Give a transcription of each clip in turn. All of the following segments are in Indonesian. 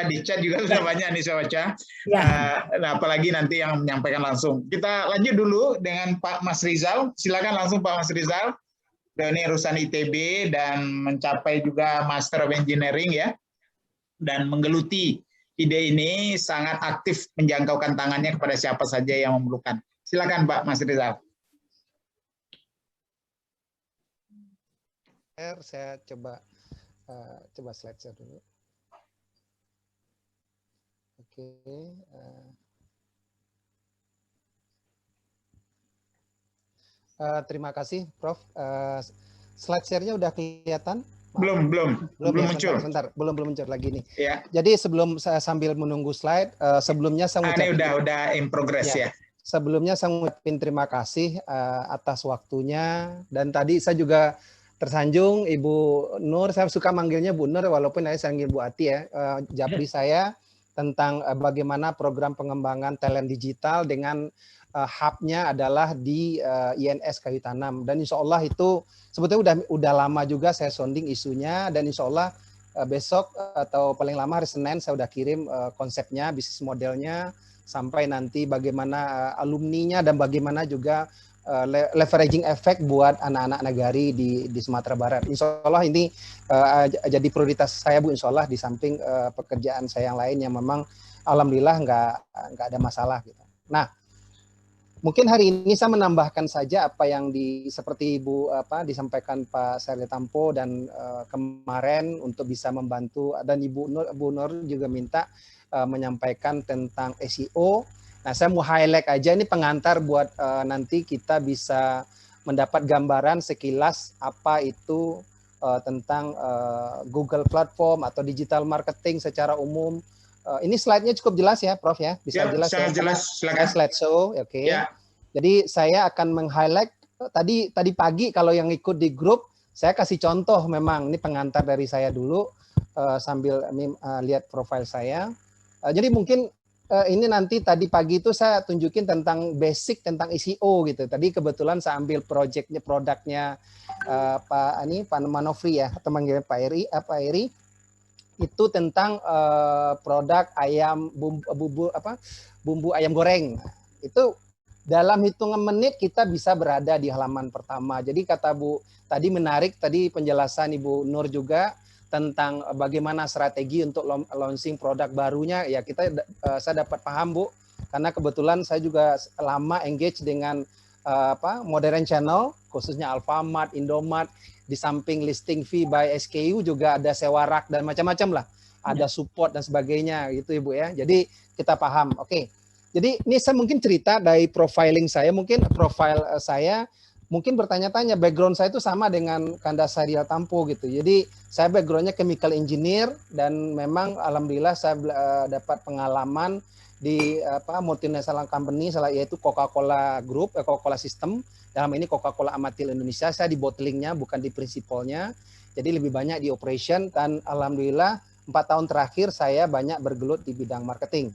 di chat juga sudah banyak nih saya baca. Ya. Nah, apalagi nanti yang menyampaikan langsung. Kita lanjut dulu dengan Pak Mas Rizal. Silakan langsung Pak Mas Rizal. Ini urusan ITB dan mencapai juga Master of Engineering ya. Dan menggeluti ide ini sangat aktif menjangkaukan tangannya kepada siapa saja yang memerlukan. Silakan Pak Mas Rizal. Saya coba slide share dulu. Oke. Terima kasih, Prof. Slide share-nya udah kelihatan? Belum muncul. Sebentar, belum muncul lagi nih. Ya. Jadi sebelum saya sambil menunggu slide, sebelumnya saya ini udah in progress ya. Sebelumnya saya mengucapkan terima kasih atas waktunya, dan tadi saya juga tersanjung Ibu Nur, saya suka manggilnya Bu Nur walaupun saya panggil Bu Ati ya, japri saya tentang bagaimana program pengembangan talent digital dengan hub-nya adalah di INS Kayu Tanam, dan insya Allah itu sebetulnya udah lama juga saya sounding isunya, dan insya Allah besok atau paling lama hari Senin saya udah kirim konsepnya, bisnis modelnya, sampai nanti bagaimana alumninya dan bagaimana juga leveraging effect buat anak-anak negari di Sumatera Barat. Insya Allah ini jadi prioritas saya Bu, insya Allah di samping pekerjaan saya yang lain yang memang alhamdulillah nggak ada masalah gitu. Nah, mungkin hari ini saya menambahkan saja apa yang seperti disampaikan Pak Serli Tampo dan kemarin untuk bisa membantu, dan Bu Nur juga minta menyampaikan tentang SEO. Nah, saya mau highlight aja ini pengantar buat nanti kita bisa mendapat gambaran sekilas apa itu tentang Google Platform atau digital marketing secara umum. Ini slide-nya cukup jelas ya, Prof ya? Bisa jelas ya? Jelas, silakan. Slide show, oke. Ya. Jadi saya akan meng-highlight tadi pagi kalau yang ikut di grup, saya kasih contoh memang ini pengantar dari saya dulu sambil lihat profil saya. Jadi mungkin ini nanti tadi pagi itu saya tunjukin tentang basic tentang SEO gitu. Tadi kebetulan saya ambil produknya Pak Manofri ya, atau manggil Pak Eri. Itu tentang produk ayam bumbu ayam goreng. Itu dalam hitungan menit kita bisa berada di halaman pertama. Jadi kata Bu tadi menarik tadi penjelasan Ibu Nur juga tentang bagaimana strategi untuk launching produk barunya. Ya saya dapat paham Bu, karena kebetulan saya juga lama engage dengan modern channel khususnya Alfamart, Indomart. Di samping listing fee by SKU juga ada sewa rak dan macam-macam lah. Ada support dan sebagainya gitu Ibu ya. Jadi kita paham. Oke. Jadi ini saya mungkin cerita dari profiling saya. Mungkin profil saya mungkin bertanya-tanya, background saya itu sama dengan Kanda Saria Tampo gitu. Jadi saya backgroundnya chemical engineer, dan memang alhamdulillah saya dapat pengalaman di multinational company yaitu Coca-Cola Group, Coca-Cola System. Dalam ini Coca-Cola Amatil Indonesia, saya di bottlingnya bukan di prinsipalnya. Jadi lebih banyak di operation, dan alhamdulillah 4 tahun terakhir saya banyak bergelut di bidang marketing.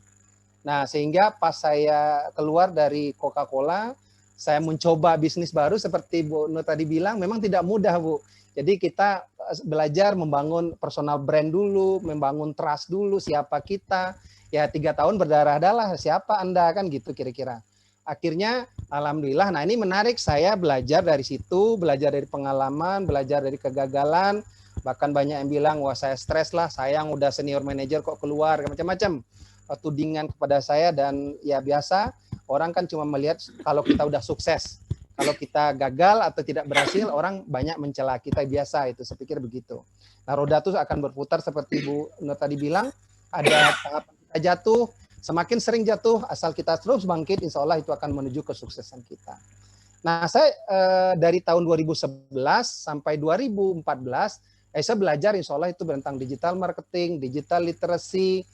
Nah, sehingga pas saya keluar dari Coca-Cola, saya mencoba bisnis baru seperti Bu Nur tadi bilang, memang tidak mudah Bu. Jadi kita belajar membangun personal brand dulu, membangun trust dulu, siapa kita. Ya 3 tahun berdarah-darah, siapa Anda kan gitu kira-kira. Akhirnya alhamdulillah, nah ini menarik, saya belajar dari situ, belajar dari pengalaman, belajar dari kegagalan. Bahkan banyak yang bilang, wah saya stres lah, sayang udah senior manager kok keluar, macam-macam tudingan kepada saya. Dan ya biasa, orang kan cuma melihat kalau kita udah sukses. Kalau kita gagal atau tidak berhasil, orang banyak mencela kita, biasa itu, saya pikir begitu. Nah roda itu akan berputar seperti Bu Nur tadi bilang, ada tahap kita jatuh, semakin sering jatuh, asal kita terus bangkit, insya Allah itu akan menuju kesuksesan kita. Nah, saya dari tahun 2011 sampai 2014, saya belajar insya Allah itu tentang digital marketing, digital literacy,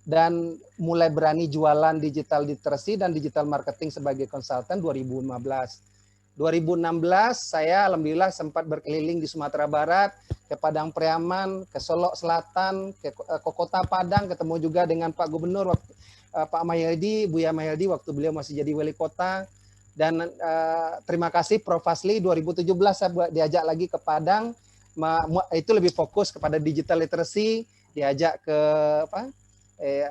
dan mulai berani jualan digital literacy dan digital marketing sebagai konsultan 2015. 2016 saya alhamdulillah sempat berkeliling di Sumatera Barat, ke Padang Priaman, ke Solok Selatan, ke Kota Padang, ketemu juga dengan Pak Gubernur Pak Mahyildi, Buya Mahyildi waktu beliau masih jadi wali kota. Dan terima kasih Prof. Fasli, 2017 saya diajak lagi ke Padang, itu lebih fokus kepada digital literacy, diajak ke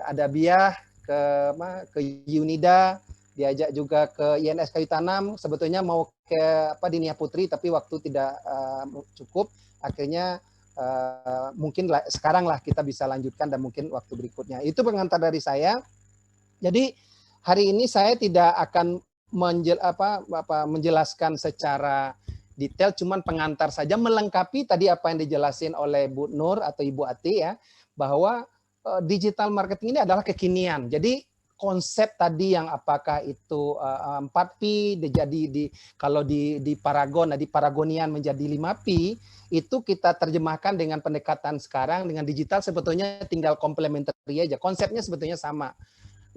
ada Biah ke Unida, diajak juga ke INS Kayu Tanam, sebetulnya mau ke Dinia Putri tapi waktu tidak cukup, akhirnya mungkin sekarang lah kita bisa lanjutkan dan mungkin waktu berikutnya. Itu pengantar dari saya. Jadi hari ini saya tidak akan menjelaskan secara detail, cuman pengantar saja melengkapi tadi apa yang dijelasin oleh Bu Nur atau Ibu Ati ya, bahwa digital marketing ini adalah kekinian. Jadi konsep tadi yang apakah itu 4P jadi kalau di Paragon, di Paragonian menjadi 5P, itu kita terjemahkan dengan pendekatan sekarang dengan digital sebetulnya tinggal komplementari aja. Konsepnya sebetulnya sama.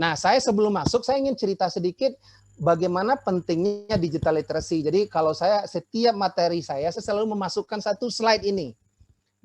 Nah, saya sebelum masuk saya ingin cerita sedikit bagaimana pentingnya digital literacy. Jadi kalau setiap materi saya selalu memasukkan satu slide ini.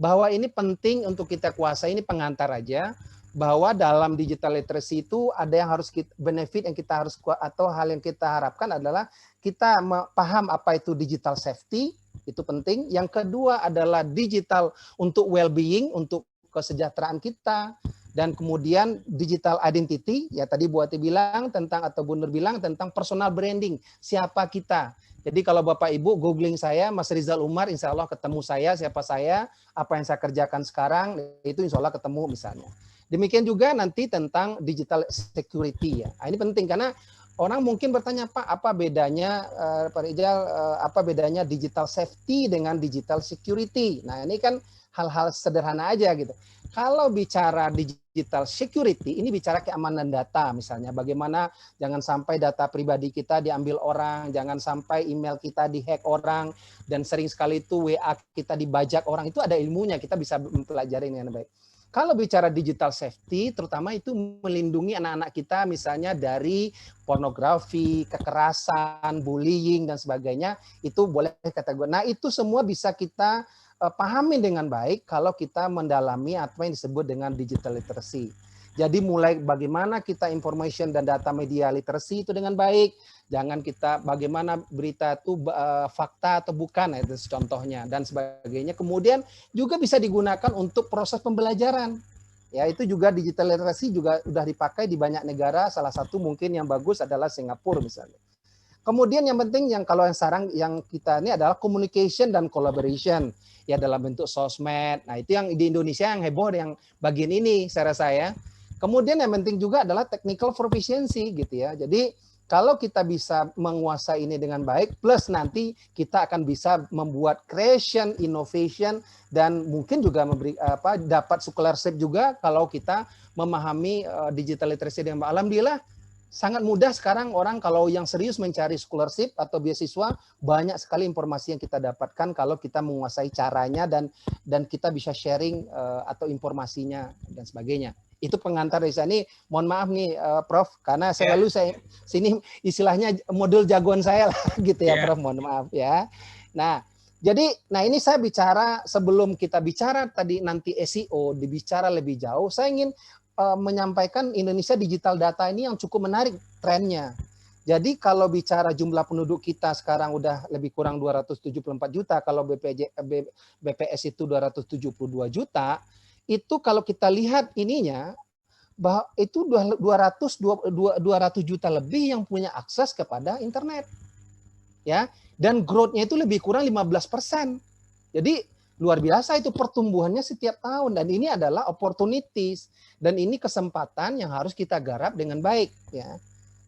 Bahwa ini penting untuk kita kuasai, ini pengantar aja, bahwa dalam digital literacy itu ada yang harus benefit yang kita harus atau hal yang kita harapkan adalah kita paham apa itu digital safety, itu penting. Yang kedua adalah digital untuk well-being, untuk kesejahteraan kita. Dan kemudian digital identity, ya tadi Bu Ati bilang tentang, atau Bu Nur bilang tentang personal branding, siapa kita. Jadi kalau Bapak Ibu googling saya, Mas Rizal Umar, insya Allah ketemu saya, siapa saya, apa yang saya kerjakan sekarang, itu insya Allah ketemu misalnya. Demikian juga nanti tentang digital security ya. Nah, ini penting karena orang mungkin bertanya, Pak, apa bedanya Pak Rizal, apa bedanya digital safety dengan digital security? Nah, ini kan hal-hal sederhana aja gitu. Kalau bicara digital security, ini bicara keamanan data misalnya. Bagaimana jangan sampai data pribadi kita diambil orang, jangan sampai email kita dihack orang, dan sering sekali itu WA kita dibajak orang. Itu ada ilmunya, kita bisa mempelajari dengan baik. Kalau bicara digital safety, terutama itu melindungi anak-anak kita misalnya dari pornografi, kekerasan, bullying, dan sebagainya, itu boleh kategori. Nah, itu semua bisa kita pahami dengan baik kalau kita mendalami apa yang disebut dengan digital literacy. Jadi mulai bagaimana kita information dan data media literacy itu dengan baik, jangan kita bagaimana berita itu fakta atau bukan, itu contohnya dan sebagainya. Kemudian juga bisa digunakan untuk proses pembelajaran. Ya, itu juga digital literacy juga sudah dipakai di banyak negara, salah satu mungkin yang bagus adalah Singapura misalnya. Kemudian yang penting yang kalau yang sekarang yang kita ini adalah communication dan collaboration ya dalam bentuk sosmed. Nah, itu yang di Indonesia yang heboh yang bagian ini saya rasa ya. Kemudian yang penting juga adalah technical proficiency gitu ya. Jadi kalau kita bisa menguasai ini dengan baik, plus nanti kita akan bisa membuat creation, innovation, dan mungkin juga memberi dapat scholarship juga kalau kita memahami digital literacy dengan baik. Alhamdulillah sangat mudah sekarang orang kalau yang serius mencari scholarship atau beasiswa, banyak sekali informasi yang kita dapatkan kalau kita menguasai caranya dan kita bisa sharing atau informasinya dan sebagainya. Itu pengantar dari saya. Ini mohon maaf nih Prof, karena selalu saya sini istilahnya model jagoan saya lah gitu ya Prof, mohon maaf ya. Nah, jadi ini saya bicara sebelum kita bicara tadi nanti SEO, dibicara lebih jauh, saya ingin menyampaikan Indonesia digital data ini yang cukup menarik trennya. Jadi kalau bicara jumlah penduduk kita sekarang udah lebih kurang 274 juta, kalau BPS itu 272 juta, itu kalau kita lihat ininya, bahwa itu 200 juta lebih yang punya akses kepada internet. Ya, dan growth-nya itu lebih kurang 15%. Jadi luar biasa itu pertumbuhannya setiap tahun, dan ini adalah opportunities dan ini kesempatan yang harus kita garap dengan baik ya.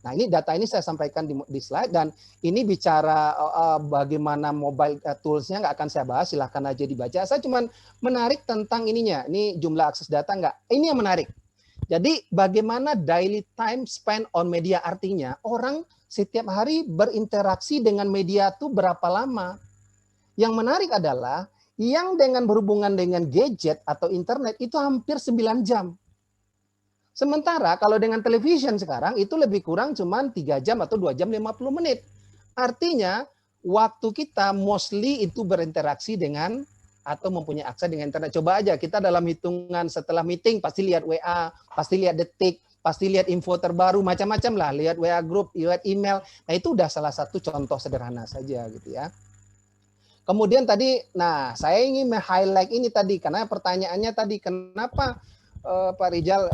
Nah, ini data ini saya sampaikan di slide, dan ini bicara bagaimana mobile tools-nya nggak akan saya bahas, silahkan aja dibaca. Saya cuma menarik tentang ininya, ini jumlah akses data nggak. Ini yang menarik. Jadi bagaimana daily time spent on media, artinya orang setiap hari berinteraksi dengan media itu berapa lama. Yang menarik adalah yang dengan berhubungan dengan gadget atau internet itu hampir 9 jam. Sementara kalau dengan television sekarang itu lebih kurang cuma 3 jam atau 2 jam 50 menit. Artinya waktu kita mostly itu berinteraksi dengan atau mempunyai akses dengan internet. Coba aja kita dalam hitungan setelah meeting pasti lihat WA, pasti lihat detik, pasti lihat info terbaru, macam-macam lah. Lihat WA group, lihat email. Nah, itu udah salah satu contoh sederhana saja gitu ya. Kemudian tadi, nah saya ingin highlight ini tadi, karena pertanyaannya tadi, kenapa Pak Rizal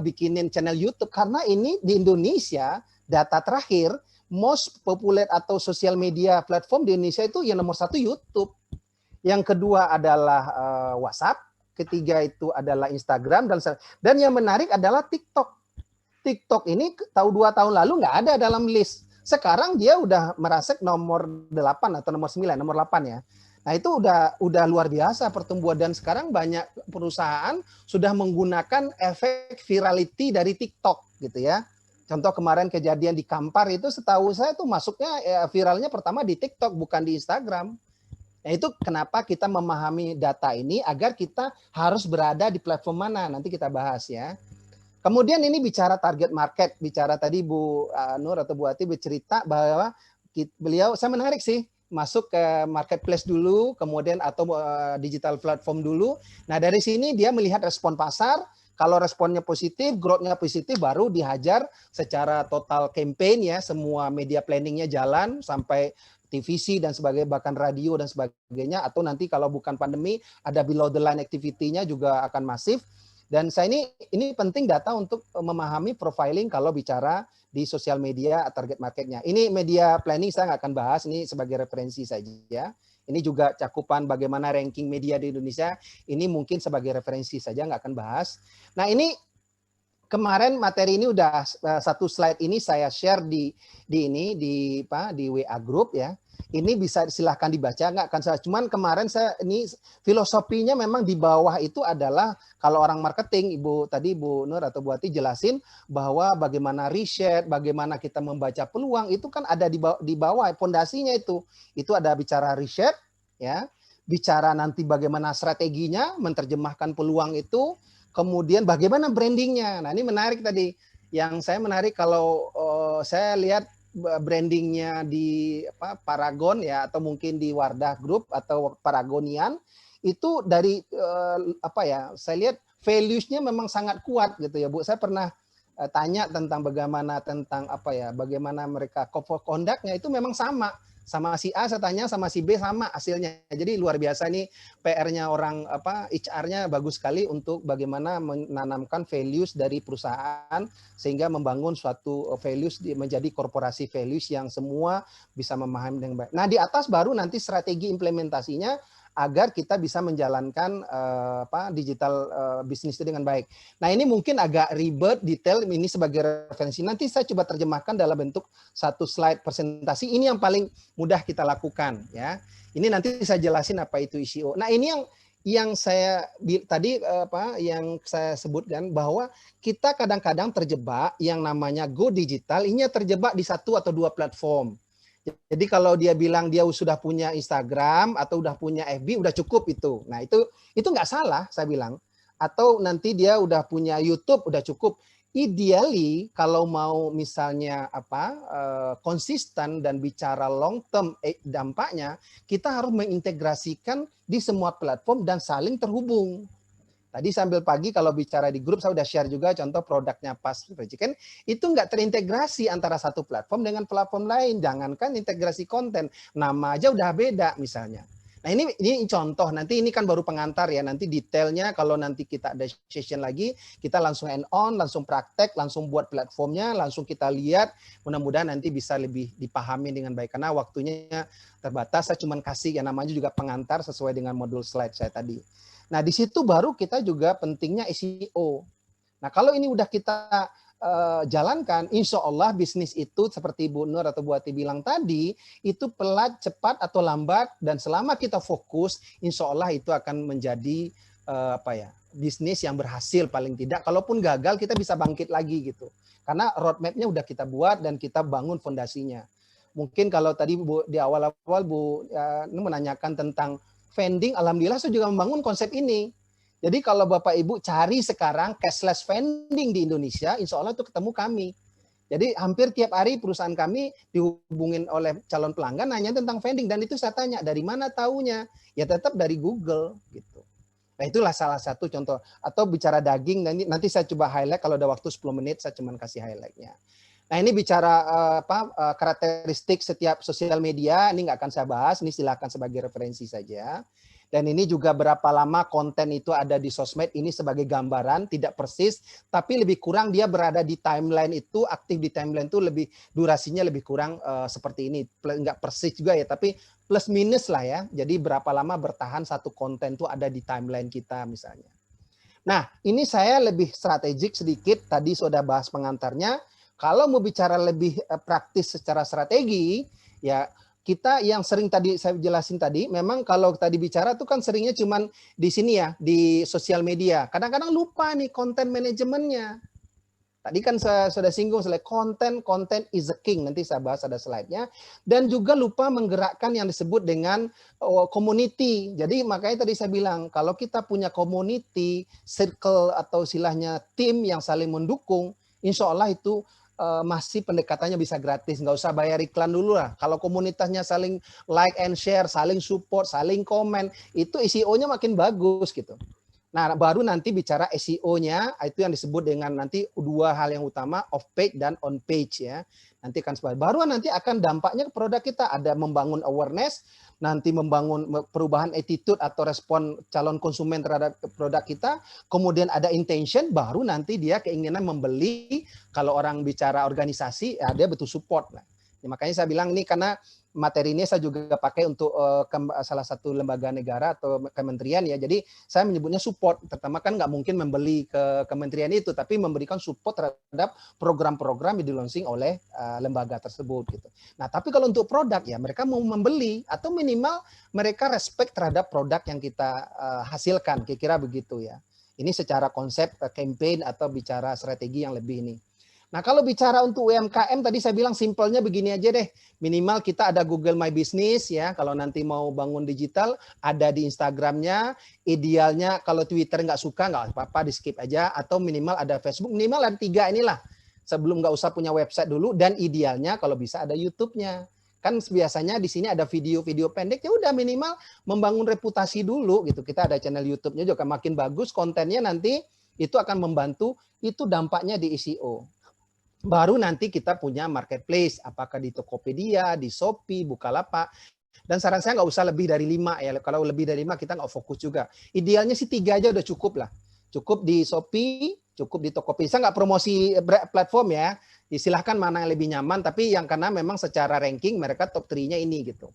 bikinin channel YouTube karena ini di Indonesia data terakhir most populer atau sosial media platform di Indonesia itu yang nomor 1 YouTube, yang kedua adalah WhatsApp, ketiga itu adalah Instagram dan yang menarik adalah TikTok. TikTok ini tahu 2 tahun lalu nggak ada dalam list. Sekarang dia udah merasuk nomor 8 atau nomor 9, nomor 8 ya. Nah itu udah luar biasa pertumbuhan dan sekarang banyak perusahaan sudah menggunakan efek virality dari TikTok gitu ya. Contoh kemarin kejadian di Kampar itu setahu saya tuh masuknya viralnya pertama di TikTok bukan di Instagram. Nah itu kenapa kita memahami data ini agar kita harus berada di platform mana, nanti kita bahas ya. Kemudian ini bicara target market, bicara tadi Bu Nur atau Bu Ati bercerita bahwa beliau, saya menarik sih, masuk ke marketplace dulu, kemudian atau digital platform dulu. Nah dari sini dia melihat respon pasar, kalau responnya positif, growth-nya positif, baru dihajar secara total campaign ya, semua media planningnya jalan sampai TVC dan sebagainya, bahkan radio dan sebagainya, atau nanti kalau bukan pandemi, ada below the line activity-nya juga akan masif. Dan saya ini penting data untuk memahami profiling kalau bicara di sosial media target marketnya. Ini media planning saya nggak akan bahas, ini sebagai referensi saja. Ini juga cakupan bagaimana ranking media di Indonesia, ini mungkin sebagai referensi saja, nggak akan bahas. Nah ini kemarin materi ini udah satu slide ini saya share di WA group ya. Ini bisa silahkan dibaca, nggak akan saya. Cuman kemarin saya ini filosofinya memang di bawah itu adalah kalau orang marketing, tadi Bu Nur atau Bu Ati jelasin bahwa bagaimana riset, bagaimana kita membaca peluang itu kan ada di bawah fondasinya itu. Itu ada bicara riset, ya, bicara nanti bagaimana strateginya menerjemahkan peluang itu, kemudian bagaimana brandingnya. Nah ini menarik tadi. Yang saya menarik kalau saya lihat brandingnya di Paragon ya atau mungkin di Wardah Group atau Paragonian itu dari saya lihat values-nya memang sangat kuat gitu ya Bu. Saya pernah tanya tentang bagaimana mereka conduct-nya itu memang sama si A, saya tanya sama si B sama hasilnya. Jadi luar biasa nih PR-nya orang HR-nya bagus sekali untuk bagaimana menanamkan values dari perusahaan sehingga membangun suatu values menjadi korporasi values yang semua bisa memahami dengan baik. Nah, di atas baru nanti strategi implementasinya agar kita bisa menjalankan digital bisnis itu dengan baik. Nah ini mungkin agak ribet, detail, ini sebagai referensi. Nanti saya coba terjemahkan dalam bentuk satu slide presentasi. Ini yang paling mudah kita lakukan ya. Ini nanti saya jelasin apa itu ICO. Nah ini yang saya tadi yang saya sebutkan bahwa kita kadang-kadang terjebak yang namanya go digital, ini terjebak di 1 atau 2 platform. Jadi kalau dia bilang dia sudah punya Instagram atau udah punya FB udah cukup itu. Nah, itu nggak salah saya bilang. Atau nanti dia udah punya YouTube udah cukup. Ideally kalau mau misalnya konsisten dan bicara long term dampaknya, kita harus mengintegrasikan di semua platform dan saling terhubung. Tadi sambil pagi kalau bicara di grup saya udah share juga contoh produknya Pas Chicken itu nggak terintegrasi antara satu platform dengan platform lain. Jangankan integrasi konten, nama aja udah beda misalnya. Nah ini contoh, nanti ini kan baru pengantar ya, nanti detailnya kalau nanti kita ada session lagi, kita langsung end on, langsung praktek, langsung buat platformnya, langsung kita lihat, mudah-mudahan nanti bisa lebih dipahami dengan baik, karena waktunya terbatas, saya cuma kasih ya namanya juga pengantar sesuai dengan modul slide saya tadi. Nah, di situ baru kita juga pentingnya SEO. Nah, kalau ini udah kita jalankan, insya Allah bisnis itu seperti Bu Nur atau Bu Ati bilang tadi, itu pelat, cepat atau lambat, dan selama kita fokus, insya Allah itu akan menjadi bisnis yang berhasil paling tidak. Kalaupun gagal, kita bisa bangkit lagi gitu. Karena roadmap-nya udah kita buat dan kita bangun fondasinya. Mungkin kalau tadi Bu, di awal-awal Bu menanyakan tentang vending, alhamdulillah saya juga membangun konsep ini. Jadi kalau Bapak Ibu cari sekarang cashless vending di Indonesia, insya Allah itu ketemu kami. Jadi hampir tiap hari perusahaan kami dihubungin oleh calon pelanggan nanya tentang vending, dan itu saya tanya dari mana taunya? Ya tetap dari Google gitu. Nah itulah salah satu contoh. Atau bicara daging, nanti saya coba highlight, kalau ada waktu 10 menit saya cuma kasih highlightnya. Nah ini bicara karakteristik setiap sosial media, ini nggak akan saya bahas, ini silakan sebagai referensi saja. Dan ini juga berapa lama konten itu ada di sosmed, ini sebagai gambaran, tidak persis, tapi lebih kurang dia berada di timeline itu, aktif di timeline itu lebih, durasinya lebih kurang seperti ini. Nggak persis juga ya, tapi plus minus lah ya. Jadi berapa lama bertahan satu konten itu ada di timeline kita misalnya. Nah, ini saya lebih strategik sedikit, tadi sudah bahas pengantarnya. Kalau mau bicara lebih praktis secara strategi, ya kita yang sering tadi saya jelasin tadi, memang kalau tadi bicara tuh kan seringnya cuman di sini ya, di sosial media. Kadang-kadang lupa nih konten manajemennya. Tadi kan saya sudah singgung slide content is the king. Nanti saya bahas ada slide-nya. Dan juga lupa menggerakkan yang disebut dengan community. Jadi makanya tadi saya bilang, kalau kita punya community, circle atau istilahnya tim yang saling mendukung, insya Allah itu masih pendekatannya bisa gratis, nggak usah bayar iklan dulu lah. Kalau komunitasnya saling like and share, saling support, saling komen, itu SEO-nya makin bagus gitu. Nah, baru nanti bicara SEO-nya, itu yang disebut dengan nanti dua hal yang utama, off page dan on page ya. Nanti kan baru nanti akan dampaknya ke produk kita, ada membangun awareness, nanti membangun perubahan attitude atau respon calon konsumen terhadap produk kita, kemudian ada intention, baru nanti dia keinginan membeli. Kalau orang bicara organisasi, ya dia butuh support. Nah, ya makanya saya bilang ini karena materi ini saya juga pakai untuk salah satu lembaga negara atau kementerian ya. Jadi saya menyebutnya support. Pertama kan nggak mungkin membeli ke kementerian itu, tapi memberikan support terhadap program-program yang di-launching oleh lembaga tersebut gitu. Nah, tapi kalau untuk produk ya mereka mau membeli atau minimal mereka respect terhadap produk yang kita hasilkan. Kira-kira begitu ya. Ini secara konsep campaign atau bicara strategi yang lebih ini. Nah, kalau bicara untuk UMKM tadi saya bilang simpelnya begini aja deh. Minimal kita ada Google My Business ya. Kalau nanti mau bangun digital, ada di Instagramnya. Idealnya kalau Twitter nggak suka, nggak apa-apa, di skip aja. Atau minimal ada Facebook. Minimal ada 3 inilah. Sebelum nggak usah punya website dulu. Dan idealnya kalau bisa ada YouTube-nya. Kan biasanya di sini ada video-video pendek. Ya udah minimal membangun reputasi dulu gitu. Kita ada channel YouTube-nya juga makin bagus. Kontennya nanti itu akan membantu. Itu dampaknya di SEO. Baru nanti kita punya marketplace, apakah di Tokopedia, di Shopee, Bukalapak. Dan saran saya nggak usah lebih dari 5 ya. Kalau lebih dari 5 kita nggak fokus juga. Idealnya sih 3 aja udah cukup lah. Cukup di Shopee, cukup di Tokopedia. Saya nggak promosi platform ya. Silahkan mana yang lebih nyaman, tapi yang karena memang secara ranking mereka top 3-nya ini gitu.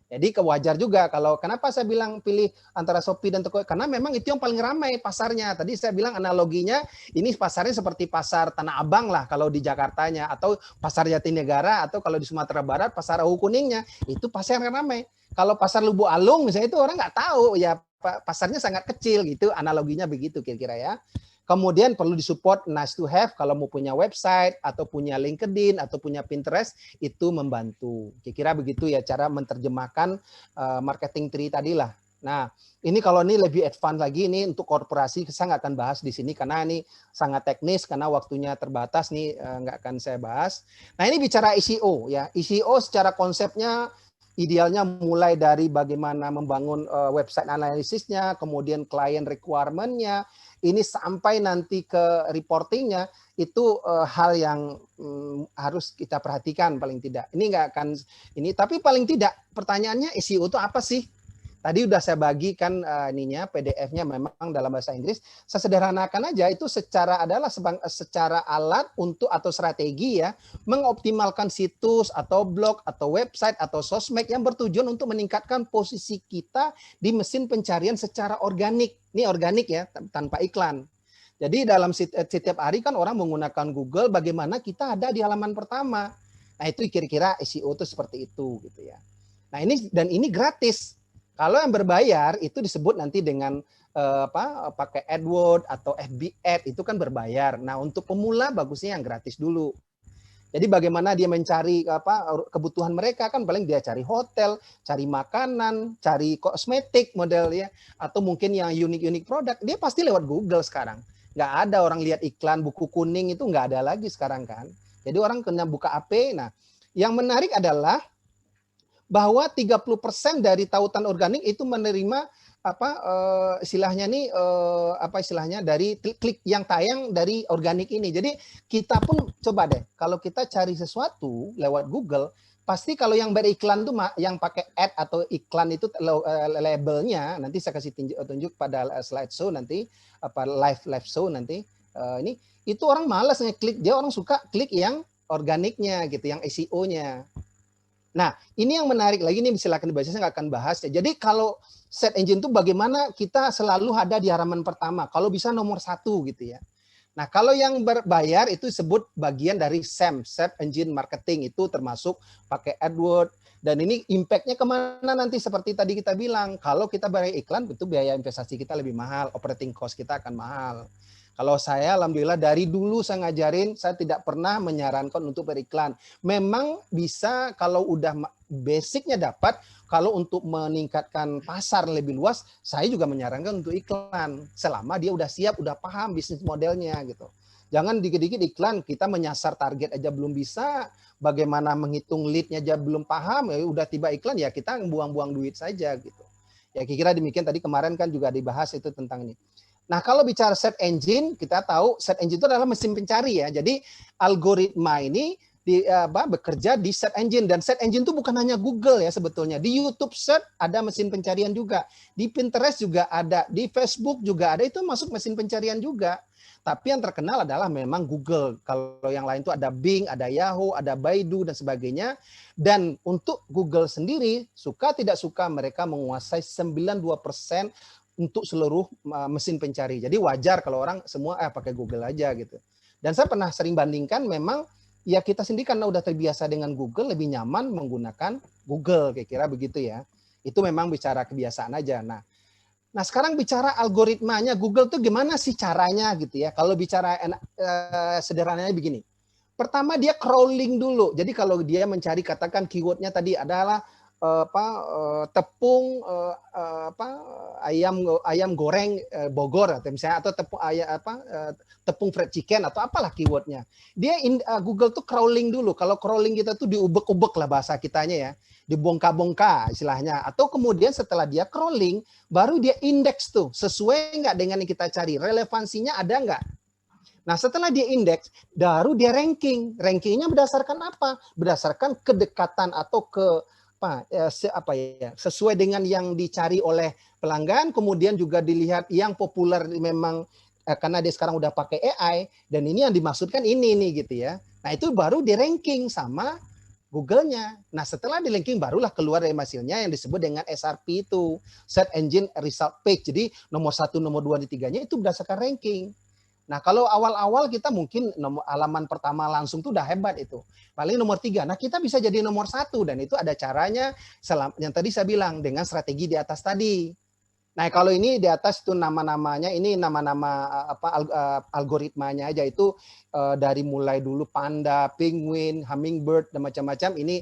Jadi kewajar juga kalau kenapa saya bilang pilih antara Shopee dan Tokopedia, karena memang itu yang paling ramai pasarnya. Tadi saya bilang analoginya ini pasarnya seperti pasar Tanah Abang lah kalau di Jakartanya, atau pasar Jatinegara, atau kalau di Sumatera Barat pasar Awu Kuningnya, itu pasar yang ramai. Kalau pasar Lubuk Alung misalnya itu orang nggak tahu ya, pasarnya sangat kecil gitu, analoginya begitu kira-kira ya. Kemudian perlu disupport nice to have kalau mau punya website atau punya LinkedIn atau punya Pinterest, itu membantu. Kira-kira begitu ya cara menerjemahkan marketing tree tadi lah. Nah, ini kalau ini lebih advance lagi, ini untuk korporasi saya nggak akan bahas di sini karena ini sangat teknis karena waktunya terbatas nih, nggak akan saya bahas. Nah, ini bicara SEO ya. SEO secara konsepnya idealnya mulai dari bagaimana membangun website analisisnya, kemudian client requirement-nya, ini sampai nanti ke reportingnya, itu hal yang harus kita perhatikan paling tidak. Ini nggak akan ini, tapi paling tidak pertanyaannya SEO itu apa sih? Tadi udah saya bagikan ininya PDF-nya memang dalam bahasa Inggris. Saya sederhanakan aja itu secara alat untuk atau strategi ya mengoptimalkan situs atau blog atau website atau sosmed yang bertujuan untuk meningkatkan posisi kita di mesin pencarian secara organik. Ini organik ya, tanpa iklan. Jadi dalam setiap hari kan orang menggunakan Google, bagaimana kita ada di halaman pertama. Nah, itu kira-kira SEO itu seperti itu gitu ya. Nah, ini gratis. Kalau yang berbayar itu disebut nanti dengan pakai AdWords atau FB Ad, itu kan berbayar. Nah, untuk pemula bagusnya yang gratis dulu. Jadi bagaimana dia mencari kebutuhan mereka, kan paling dia cari hotel, cari makanan, cari kosmetik model ya, atau mungkin yang unik-unik produk, dia pasti lewat Google sekarang. Nggak ada orang lihat iklan buku kuning, itu nggak ada lagi sekarang kan. Jadi orang kena buka AP. Nah, yang menarik adalah bahwa 30% dari tautan organik itu menerima istilahnya dari klik yang tayang dari organik ini. Jadi kita pun coba deh, kalau kita cari sesuatu lewat Google, pasti kalau yang beriklan tuh yang pakai ad atau iklan itu labelnya, nanti saya kasih tunjuk pada slideshow nanti, apa live show nanti, ini itu orang malas ngeklik, dia orang suka klik yang organiknya gitu, yang SEO-nya. Nah, ini yang menarik lagi nih, silakan dibaca, saya nggak akan bahas ya. Jadi kalau search engine itu bagaimana kita selalu ada di halaman pertama, kalau bisa nomor 1 gitu ya. Nah, kalau yang berbayar itu disebut bagian dari SEM, Search Engine Marketing, itu termasuk pakai AdWords, dan ini impact-nya kemana nanti seperti tadi kita bilang, kalau kita bayar iklan, itu biaya investasi kita lebih mahal, operating cost kita akan mahal. Kalau saya, alhamdulillah dari dulu saya ngajarin, saya tidak pernah menyarankan untuk beriklan. Memang bisa kalau udah basicnya dapat, kalau untuk meningkatkan pasar lebih luas, saya juga menyarankan untuk iklan. Selama dia udah siap, udah paham bisnis modelnya gitu. Jangan dikit-dikit iklan, kita menyasar target aja belum bisa, bagaimana menghitung lead-nya aja belum paham, ya udah tiba iklan, ya kita buang-buang duit saja gitu. Ya kira-kira demikian, tadi kemarin kan juga dibahas itu tentang ini. Nah, kalau bicara search engine, kita tahu search engine itu adalah mesin pencari ya. Jadi algoritma ini bekerja di search engine, dan search engine itu bukan hanya Google ya sebetulnya. Di YouTube search ada mesin pencarian juga, di Pinterest juga ada, di Facebook juga ada, itu masuk mesin pencarian juga. Tapi yang terkenal adalah memang Google. Kalau yang lain itu ada Bing, ada Yahoo, ada Baidu dan sebagainya. Dan untuk Google sendiri, suka tidak suka mereka menguasai 92% untuk seluruh mesin pencari. Jadi wajar kalau orang semua pakai Google aja gitu. Dan saya pernah sering bandingkan, memang ya kita sendiri karena udah terbiasa dengan Google, lebih nyaman menggunakan Google, kira-kira begitu ya. Itu memang bicara kebiasaan aja. Nah sekarang bicara algoritmanya Google tuh gimana sih caranya gitu ya. Kalau bicara sederhananya begini. Pertama dia crawling dulu. Jadi kalau dia mencari, katakan keywordnya tadi adalah tepung ayam goreng Bogor atau misalnya, atau tepung fried chicken atau apalah keywordnya. Dia Google tuh crawling dulu. Kalau crawling kita tuh diubek-ubek lah bahasa kitanya ya, dibongkar-bongkar istilahnya. Atau kemudian setelah dia crawling, baru dia indeks tuh, sesuai nggak dengan yang kita cari, relevansinya ada nggak. Nah setelah dia indeks, baru dia ranking. Rankingnya berdasarkan apa? Berdasarkan kedekatan atau sesuai dengan yang dicari oleh pelanggan, kemudian juga dilihat yang populer memang karena dia sekarang udah pakai AI, dan ini yang dimaksudkan ini nih gitu ya. Nah itu baru di ranking sama Google-nya. Nah setelah di ranking barulah keluar dari hasilnya yang disebut dengan SRP itu, Search Engine Result Page. Jadi nomor 1, nomor 2, di 3-nya itu berdasarkan ranking. Nah, kalau awal-awal kita mungkin halaman pertama langsung tuh udah hebat itu. Paling nomor 3. Nah, kita bisa jadi nomor 1, dan itu ada caranya yang tadi saya bilang dengan strategi di atas tadi. Nah, kalau ini di atas itu nama-namanya, ini nama-nama algoritmanya aja itu dari mulai dulu panda, penguin, hummingbird dan macam-macam, ini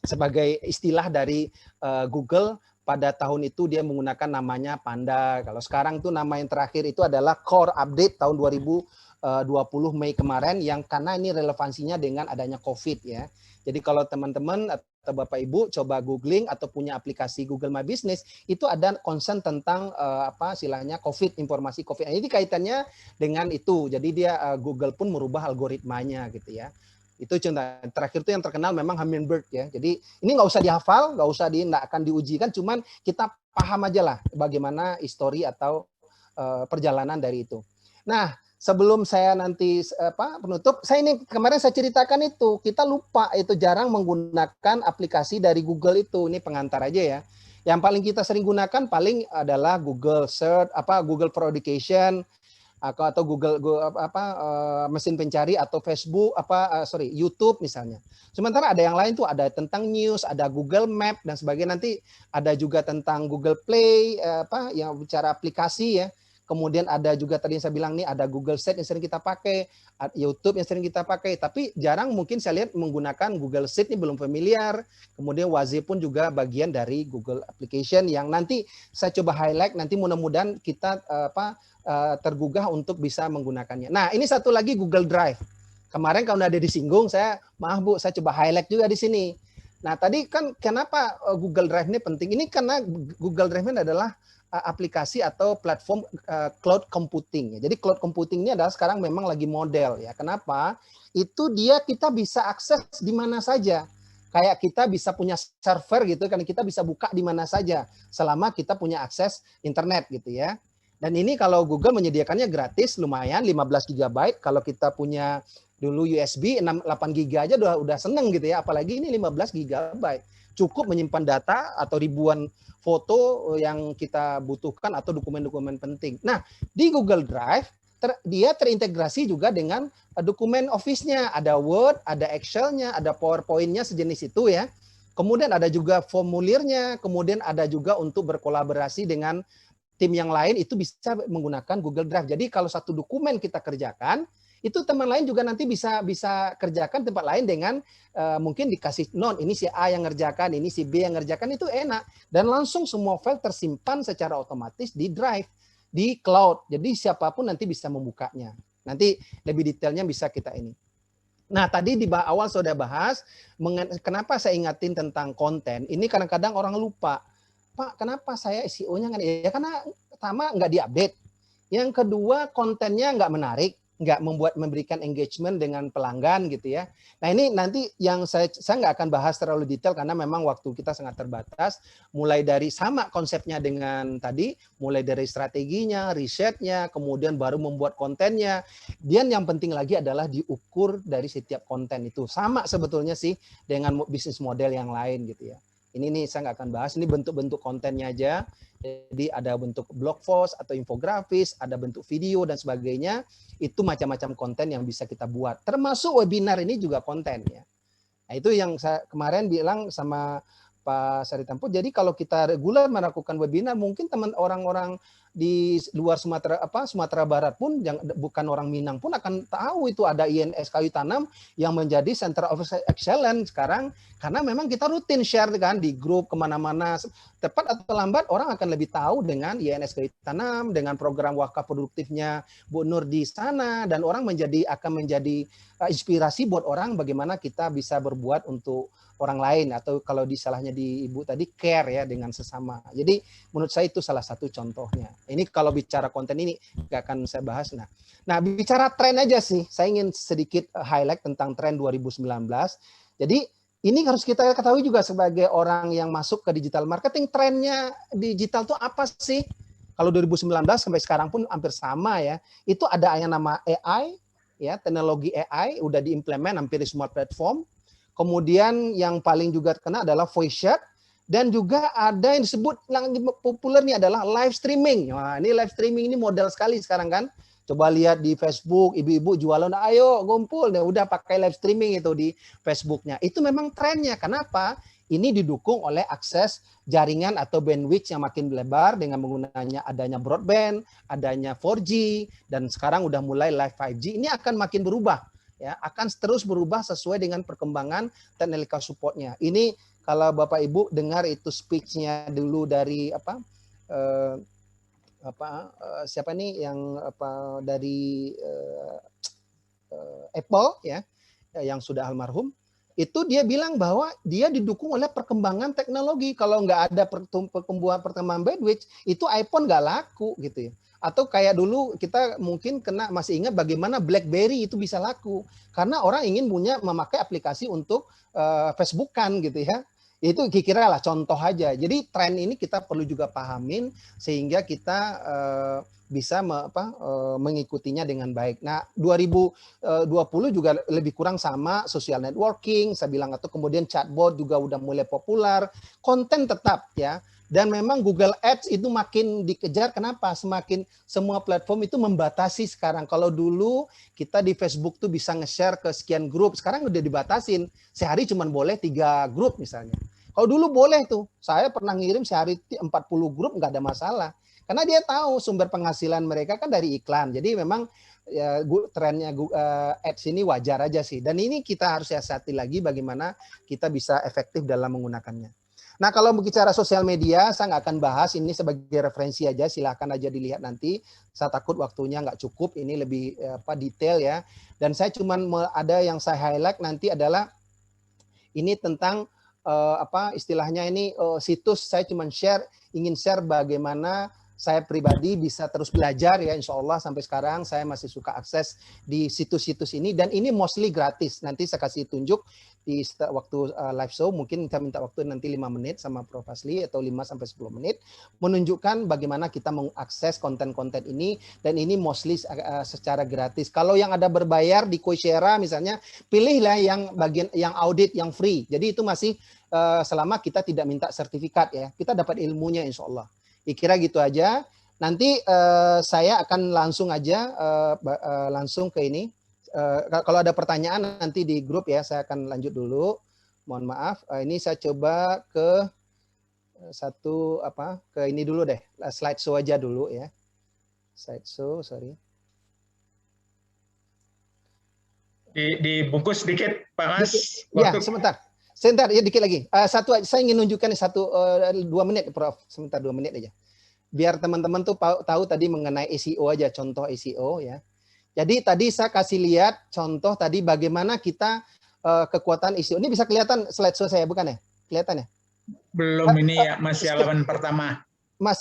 sebagai istilah dari Google. Pada tahun itu dia menggunakan namanya Panda. Kalau sekarang tuh nama yang terakhir itu adalah Core Update tahun 2020 Mei kemarin, yang karena ini relevansinya dengan adanya COVID ya. Jadi kalau teman-teman atau Bapak Ibu coba googling atau punya aplikasi Google My Business, itu ada concern tentang istilahnya COVID, informasi COVID. Nah, ini kaitannya dengan itu. Jadi dia Google pun merubah algoritmanya gitu ya. Itu contoh terakhir itu yang terkenal memang hummingbird ya. Jadi ini nggak usah dihafal, nggak akan diujikan, cuman kita paham aja lah bagaimana histori atau perjalanan dari itu. Nah sebelum saya nanti penutup, saya ini kemarin saya ceritakan itu kita lupa itu jarang menggunakan aplikasi dari Google itu. Ini pengantar aja ya. Yang paling kita sering gunakan paling adalah Google Search, Google for Education, atau Google mesin pencari, atau Facebook YouTube misalnya. Sementara ada yang lain tuh, ada tentang news, ada Google Map dan sebagainya. Nanti ada juga tentang Google Play yang bicara aplikasi ya. Kemudian ada juga tadi yang saya bilang nih, ada Google Search yang sering kita pakai, YouTube yang sering kita pakai, tapi jarang mungkin saya lihat menggunakan Google Search, ini belum familiar. Kemudian Waze pun juga bagian dari Google Application yang nanti saya coba highlight, nanti mudah-mudahan kita tergugah untuk bisa menggunakannya. Nah, ini satu lagi Google Drive. Kemarin kalau ada disinggung, maaf Bu, saya coba highlight juga di sini. Nah, tadi kan kenapa Google Drive ini penting? Ini karena Google Drive ini adalah aplikasi atau platform cloud computing. Jadi cloud computing ini adalah sekarang memang lagi model ya. Kenapa? Itu kita bisa akses di mana saja. kayak kita bisa punya server gitu kan, kita bisa buka di mana saja selama kita punya akses internet gitu ya. Dan ini kalau Google menyediakannya gratis lumayan 15 GB, kalau kita punya dulu USB 8 GB aja udah seneng gitu ya, apalagi ini 15 GB. Cukup menyimpan data atau ribuan foto yang kita butuhkan atau dokumen-dokumen penting. Nah, di Google Drive dia terintegrasi juga dengan dokumen Office-nya, ada Word, ada Excel-nya, ada PowerPoint-nya sejenis itu ya. Kemudian ada juga formulirnya, kemudian ada juga untuk berkolaborasi dengan tim yang lain itu bisa menggunakan Google Drive. Jadi kalau satu dokumen kita kerjakan, itu teman lain juga nanti bisa kerjakan tempat lain dengan mungkin dikasih note, ini si A yang ngerjakan, ini si B yang ngerjakan, itu enak. Dan langsung semua file tersimpan secara otomatis di Drive, di cloud. Jadi siapapun nanti bisa membukanya. Nanti lebih detailnya bisa kita ini. Nah, tadi di awal sudah bahas, kenapa saya ingatin tentang konten. Ini kadang-kadang orang lupa. Pak, kenapa saya SEO-nya nggak? Ya karena pertama nggak diupdate. Yang kedua, kontennya nggak menarik, nggak memberikan engagement dengan pelanggan gitu ya. Nah ini nanti yang saya nggak akan bahas terlalu detail karena memang waktu kita sangat terbatas. Mulai dari sama konsepnya dengan tadi, mulai dari strateginya, risetnya, kemudian baru membuat kontennya. Dan yang penting lagi adalah diukur dari setiap konten itu. Sama sebetulnya sih dengan bisnis model yang lain gitu ya. Ini nih saya nggak akan bahas, ini bentuk-bentuk kontennya aja. Jadi ada bentuk blog post atau infografis, ada bentuk video dan sebagainya. Itu macam-macam konten yang bisa kita buat. Termasuk webinar ini juga konten ya. Nah itu yang saya kemarin bilang sama Pak Saritampo. Jadi kalau kita reguler melakukan webinar, mungkin teman orang-orang di luar Sumatera Barat pun, bukan orang Minang pun akan tahu itu ada INS Kayu Tanam yang menjadi Center of Excellence sekarang, karena memang kita rutin share kan di grup kemana-mana. Tepat atau lambat orang akan lebih tahu dengan INS Kayu Tanam, dengan program wakaf produktifnya Bu Nur di sana, dan orang akan menjadi inspirasi buat orang bagaimana kita bisa berbuat untuk orang lain, atau kalau disalahnya di Ibu tadi care ya dengan sesama. Jadi menurut saya itu salah satu contohnya. Ini kalau bicara konten ini nggak akan saya bahas. Nah bicara tren aja sih, saya ingin sedikit highlight tentang tren 2019. Jadi ini harus kita ketahui juga sebagai orang yang masuk ke digital marketing, trennya digital itu apa sih? Kalau 2019 sampai sekarang pun hampir sama ya. Itu ada yang nama AI, ya teknologi AI udah diimplement hampir di semua platform. Kemudian yang paling juga kena adalah voice chat, dan juga ada yang disebut yang populer nih adalah live streaming. Nah, ini live streaming ini modal sekali sekarang kan. Coba lihat di Facebook, ibu-ibu jualan, ayo ngumpul, nah, udah pakai live streaming itu di Facebooknya. Itu memang trennya. Kenapa? Ini didukung oleh akses jaringan atau bandwidth yang makin lebar dengan menggunakannya adanya broadband, adanya 4G, dan sekarang udah mulai live 5G. Ini akan makin berubah. Ya, akan terus berubah sesuai dengan perkembangan teknologi supportnya. Ini kalau Bapak Ibu dengar itu speech-nya dulu dari siapa nih yang dari Apple ya, yang sudah almarhum, itu dia bilang bahwa dia didukung oleh perkembangan teknologi. Kalau nggak ada perkembangan bandwidth, itu iPhone nggak laku gitu ya. Atau kayak dulu kita mungkin masih ingat bagaimana BlackBerry itu bisa laku karena orang ingin memakai aplikasi untuk Facebookan gitu ya. Itu kira-kira lah contoh aja. Jadi tren ini kita perlu juga pahamin sehingga kita bisa mengikutinya dengan baik. Nah, 2020 juga lebih kurang sama, social networking saya bilang, atau kemudian chatbot juga udah mulai populer, konten tetap ya. Dan memang Google Ads itu makin dikejar. Kenapa? Semakin semua platform itu membatasi sekarang. Kalau dulu kita di Facebook tuh bisa nge-share ke sekian grup, sekarang udah dibatasin. Sehari cuma boleh 3 grup misalnya. Kalau dulu boleh tuh, saya pernah ngirim sehari 40 grup nggak ada masalah. Karena dia tahu sumber penghasilan mereka kan dari iklan. Jadi memang ya, trennya Ads ini wajar aja sih. Dan ini kita harus siasati lagi bagaimana kita bisa efektif dalam menggunakannya. Nah, kalau bicara sosial media, saya nggak akan bahas, ini sebagai referensi aja, silahkan aja dilihat nanti. Saya takut waktunya nggak cukup, ini lebih detail ya. Dan saya cuman ada yang saya highlight nanti adalah ini tentang istilahnya ini situs, saya cuman ingin share bagaimana saya pribadi bisa terus belajar ya, insya Allah sampai sekarang saya masih suka akses di situs-situs ini, dan ini mostly gratis. Nanti saya kasih tunjuk di waktu live show, mungkin kita minta waktu nanti 5 menit sama Prof. Asli atau 5-10 menit, menunjukkan bagaimana kita mengakses konten-konten ini, dan ini mostly secara gratis. Kalau yang ada berbayar di Coursera misalnya, pilihlah yang bagian yang audit, yang free. Jadi itu masih selama kita tidak minta sertifikat ya, kita dapat ilmunya insya Allah. Kira gitu aja. Nanti saya akan langsung aja langsung ke ini. Kalau ada pertanyaan nanti di grup ya, saya akan lanjut dulu. Mohon maaf. Ini saya coba ke ke ini dulu deh. Slide show aja dulu ya. Slide show, sorry. Dibungkus sedikit, Pak Mas. Ya, sebentar ya, dikit lagi. Saya ingin nunjukkan 2 menit, Prof. Sebentar 2 menit aja. Biar teman-teman tuh tahu tadi mengenai SEO aja, contoh SEO ya. Jadi tadi saya kasih lihat contoh tadi bagaimana kita kekuatan SEO. Ini bisa kelihatan slide show saya bukan ya? Kelihatan ya? Belum, ini ya masih halaman pertama.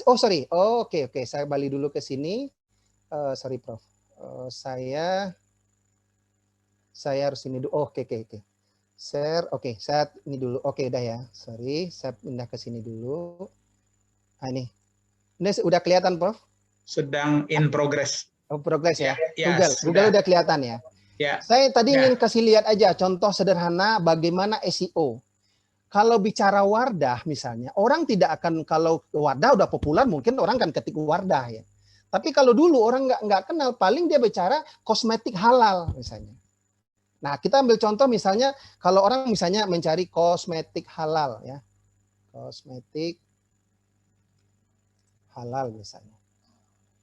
Sorry. Oke. Saya balik dulu ke sini. Sorry, Prof. Saya harus ini dulu. Oke. Share. Oke, saya ini dulu. Oke, udah ya. Sorry, saya pindah ke sini dulu. Nah, ini udah kelihatan, Prof? Sedang in progress. Oh, progress ya. Yes, Google udah kelihatan ya. Ya. Saya tadi ingin kasih lihat aja contoh sederhana bagaimana SEO. Kalau bicara Wardah misalnya, orang tidak akan, kalau Wardah udah populer mungkin orang kan ketik Wardah ya. Tapi kalau dulu orang nggak kenal, paling dia bicara kosmetik halal misalnya. Nah, kita ambil contoh misalnya kalau orang misalnya mencari kosmetik halal ya. Kosmetik halal misalnya.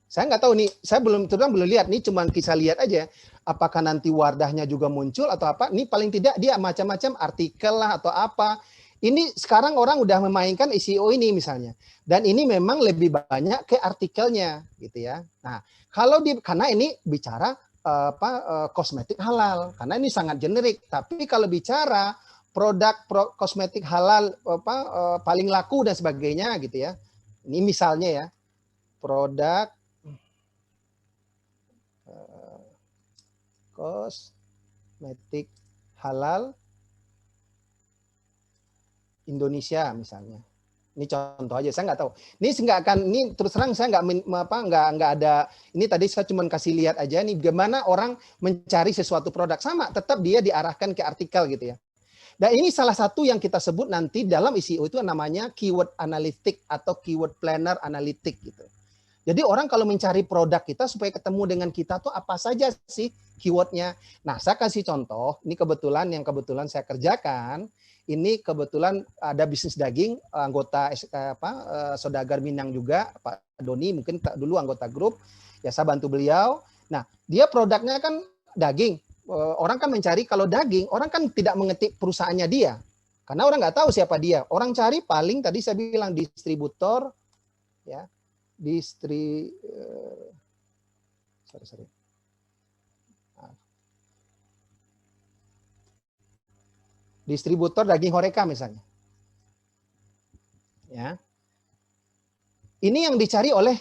Saya nggak tahu nih, saya belum lihat nih, cuman kita lihat aja apakah nanti Wardahnya juga muncul atau apa. Ini paling tidak dia macam-macam artikel lah atau apa. Ini sekarang orang udah memainkan SEO ini misalnya. Dan ini memang lebih banyak ke artikelnya gitu ya. Nah, karena ini bicara kosmetik halal, karena ini sangat generik. Tapi kalau bicara produk kosmetik halal paling laku dan sebagainya gitu ya. Ini misalnya ya, produk kosmetik halal Indonesia misalnya. Ini contoh aja, saya nggak tahu. Ini terus terang saya nggak ada. Ini tadi saya cuma kasih lihat aja nih bagaimana orang mencari sesuatu produk, sama tetap dia diarahkan ke artikel gitu ya. Dan ini salah satu yang kita sebut nanti dalam SEO itu namanya keyword analytic atau keyword planner analytic gitu. Jadi orang kalau mencari produk kita supaya ketemu dengan kita tuh apa saja sih keywordnya. Nah, saya kasih contoh. Ini kebetulan saya kerjakan. Ini kebetulan ada bisnis daging, anggota Saudagar Minang juga, Pak Doni mungkin dulu anggota grup. Ya saya bantu beliau. Nah, dia produknya kan daging. Orang kan mencari kalau daging, orang kan tidak mengetik perusahaannya dia. Karena orang nggak tahu siapa dia. Orang cari paling tadi saya bilang distributor, ya, distributor daging Horeca misalnya. Ya. Ini yang dicari oleh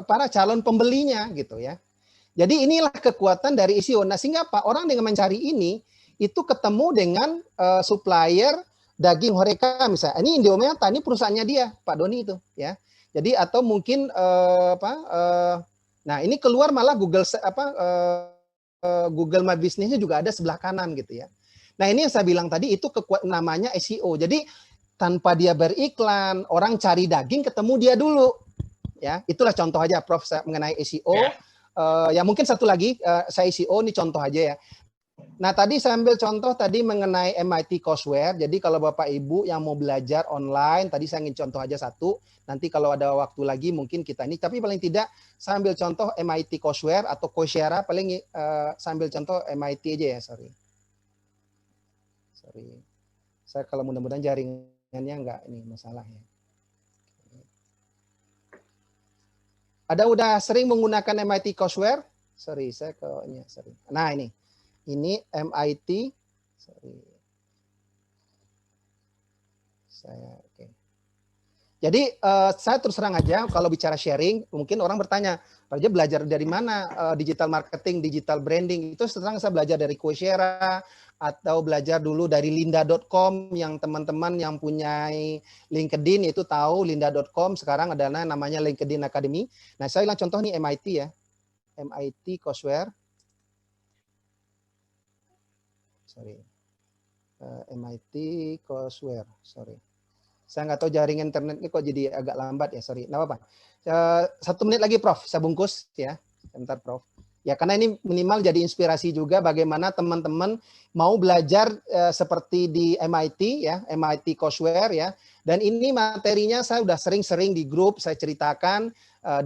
para calon pembelinya gitu ya. Jadi inilah kekuatan dari SEO. Nah, sehingga apa? Orang dengan mencari ini itu ketemu dengan supplier daging Horeca misalnya. Ini Indometa, ini perusahaannya dia, Pak Doni itu ya. Jadi atau mungkin nah ini keluar malah Google My Business-nya juga ada sebelah kanan gitu ya. Nah, ini yang saya bilang tadi itu namanya SEO. Jadi tanpa dia beriklan, orang cari daging ketemu dia dulu. Ya, itulah contoh aja Prof mengenai SEO. Ya mungkin satu lagi saya SEO ini contoh aja ya. Nah, tadi saya ambil contoh tadi mengenai MIT Courseware. Jadi kalau Bapak Ibu yang mau belajar online, tadi saya ingin contoh aja satu. Nanti kalau ada waktu lagi mungkin kita ini. Tapi paling tidak saya ambil contoh MIT Courseware atau Coursera. Paling saya ambil contoh MIT aja ya, sorry. Saya kalau mudah-mudahan jaringannya nggak ini masalah ya. Ada udah sering menggunakan MIT Courseware? Sorry, saya kayaknya sorry. Nah, ini MIT. Sorry. Oke. Jadi saya terus terang aja kalau bicara sharing, mungkin orang bertanya, Pak Raja belajar dari mana digital marketing, digital branding? Itu terang saya belajar dari Coursera atau belajar dulu dari lynda.com yang teman-teman yang punya LinkedIn itu tahu lynda.com sekarang adalah namanya LinkedIn Academy. Nah, saya bilang contoh nih MIT ya. MIT Coursera. Sorry. MIT Coursera, sorry. Saya nggak tahu jaringan internet ini kok jadi agak lambat ya, sorry. Nggak apa-apa. 1 menit lagi, Prof. Saya bungkus ya. Bentar, Prof. Ya, karena ini minimal jadi inspirasi juga bagaimana teman-teman mau belajar seperti di MIT ya, MIT Coursera ya. Dan ini materinya saya udah sering-sering di grup saya ceritakan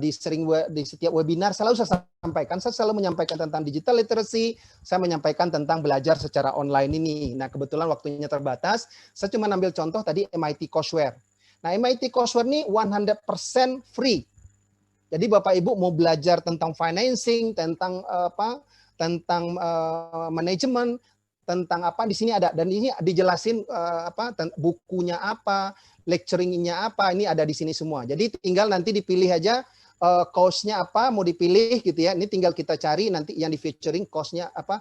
di setiap webinar selalu saya sampaikan. Saya selalu menyampaikan tentang digital literacy, saya menyampaikan tentang belajar secara online ini. Nah, kebetulan waktunya terbatas, saya cuma ambil contoh tadi MIT Coursera. Nah, MIT Coursera ini 100% free. Jadi Bapak Ibu mau belajar tentang financing, tentang tentang manajemen, tentang apa di sini ada, dan ini dijelasin bukunya apa, lecturingnya apa, ini ada di sini semua. Jadi tinggal nanti dipilih aja course-nya apa mau dipilih gitu ya. Ini tinggal kita cari nanti yang di featuring course-nya apa,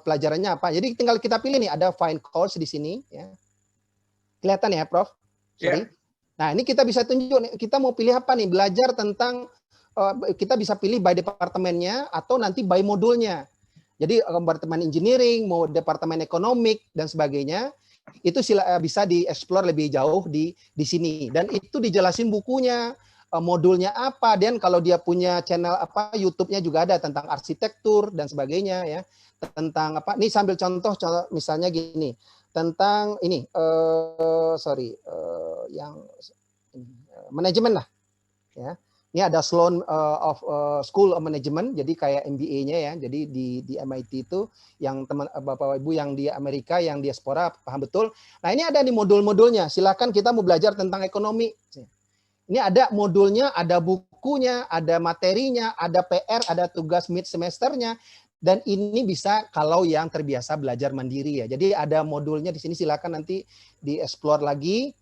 pelajarannya apa. Jadi tinggal kita pilih nih, ada find course di sini ya. Kelihatan ya, Prof? Sorry. Yeah. Nah, ini kita bisa tunjuk, kita mau pilih apa nih, belajar tentang, kita bisa pilih by departemennya atau nanti by modulnya. Jadi departemen engineering, mau departemen ekonomik, dan sebagainya, itu bisa dieksplor lebih jauh di sini. Dan itu dijelasin bukunya, modulnya apa, dan kalau dia punya channel apa, YouTube-nya juga ada tentang arsitektur, dan sebagainya ya. Tentang apa, ini sambil contoh misalnya gini, tentang ini, yang manajemen lah, ya. Ini ada Sloan School of Management, jadi kayak MBA-nya ya. Jadi di MIT itu yang teman Bapak Ibu yang di Amerika, yang diaspora paham betul. Nah, ini ada nih modul-modulnya. Silakan kita mau belajar tentang ekonomi. Ini ada modulnya, ada bukunya, ada materinya, ada PR, ada tugas mid semesternya. Dan ini bisa kalau yang terbiasa belajar mandiri ya. Jadi ada modulnya di sini, silakan nanti dieksplor lagi.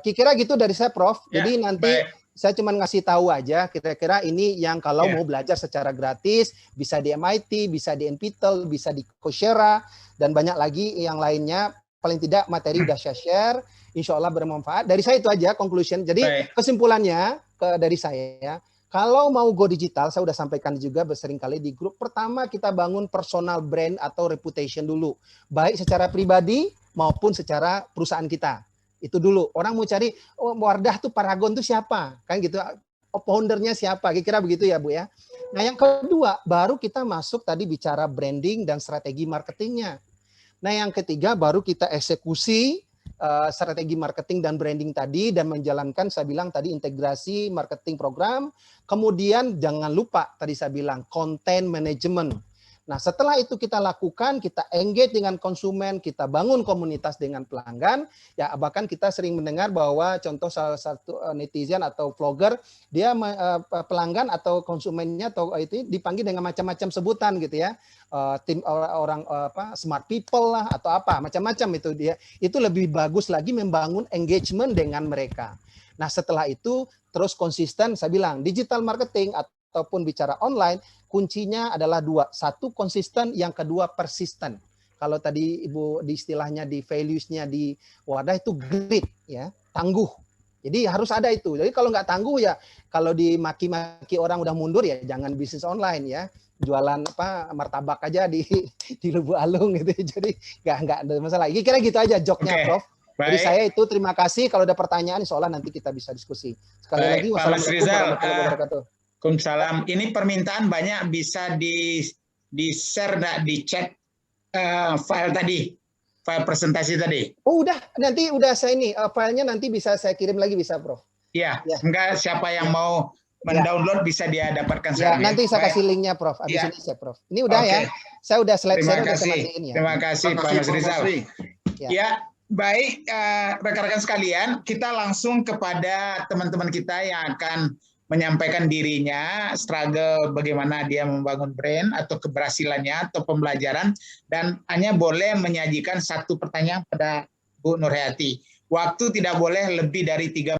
Kira-kira gitu dari saya, Prof. Ya, jadi nanti saya cuma ngasih tahu aja kira-kira ini yang kalau mau belajar secara gratis bisa di MIT, bisa di NPTEL, bisa di Coursera, dan banyak lagi yang lainnya. Paling tidak materi udah saya share, insya Allah bermanfaat. Dari saya itu aja conclusion. Jadi kesimpulannya dari saya, kalau mau go digital, saya udah sampaikan juga seringkali di grup. Pertama kita bangun personal brand atau reputation dulu, baik secara pribadi maupun secara perusahaan kita. Itu dulu. Orang mau cari, oh Wardah tuh Paragon tuh siapa? Kan gitu. Foundernya siapa? Kira-kira begitu ya, Bu ya. Nah, yang kedua, baru kita masuk tadi bicara branding dan strategi marketingnya. Nah, yang ketiga baru kita eksekusi strategi marketing dan branding tadi dan menjalankan, saya bilang tadi, integrasi marketing program. Kemudian jangan lupa tadi saya bilang content management. Nah, setelah itu kita lakukan, kita engage dengan konsumen, kita bangun komunitas dengan pelanggan. Ya, bahkan kita sering mendengar bahwa contoh salah satu netizen atau vlogger, dia pelanggan atau konsumennya atau itu dipanggil dengan macam-macam sebutan gitu ya. Tim orang smart people lah atau apa, macam-macam itu dia. Itu lebih bagus lagi membangun engagement dengan mereka. Nah, setelah itu terus konsisten, saya bilang digital marketing ataupun bicara online, kuncinya adalah dua. Satu, konsisten, yang kedua persisten. Kalau tadi Ibu di istilahnya di values-nya di Wardah itu grit ya, tangguh. Jadi harus ada itu. Jadi kalau nggak tangguh ya, kalau dimaki-maki orang udah mundur ya jangan bisnis online ya. Jualan apa martabak aja di Lubuk Alung gitu. Jadi nggak ada masalah. Kira-kira gitu aja joknya, Prof. Baik. Jadi saya itu terima kasih. Kalau ada pertanyaan, soalnya nanti kita bisa diskusi. Sekali lagi, wassalamualaikum warahmatullahi wabarakatuh. Waalaikumsalam. Ini permintaan banyak, bisa di-share di chat file tadi, file presentasi tadi. Oh udah, nanti udah saya ini filenya nanti bisa saya kirim lagi, bisa, Prof. Iya, enggak, siapa yang mau mendownload bisa dia dapatkan. Ya, nanti saya kasih linknya, Prof. Abis ini saya, Prof. Ini udah ya, saya udah slide share, udah saya matiin ya. Terima kasih Pak Mas Rizal. Ya, baik, rekan-rekan sekalian, kita langsung kepada teman-teman kita yang akan menyampaikan dirinya, struggle bagaimana dia membangun brand atau keberhasilannya atau pembelajaran, dan hanya boleh menyajikan satu pertanyaan pada Bu Nurhayati. Waktu tidak boleh lebih dari 3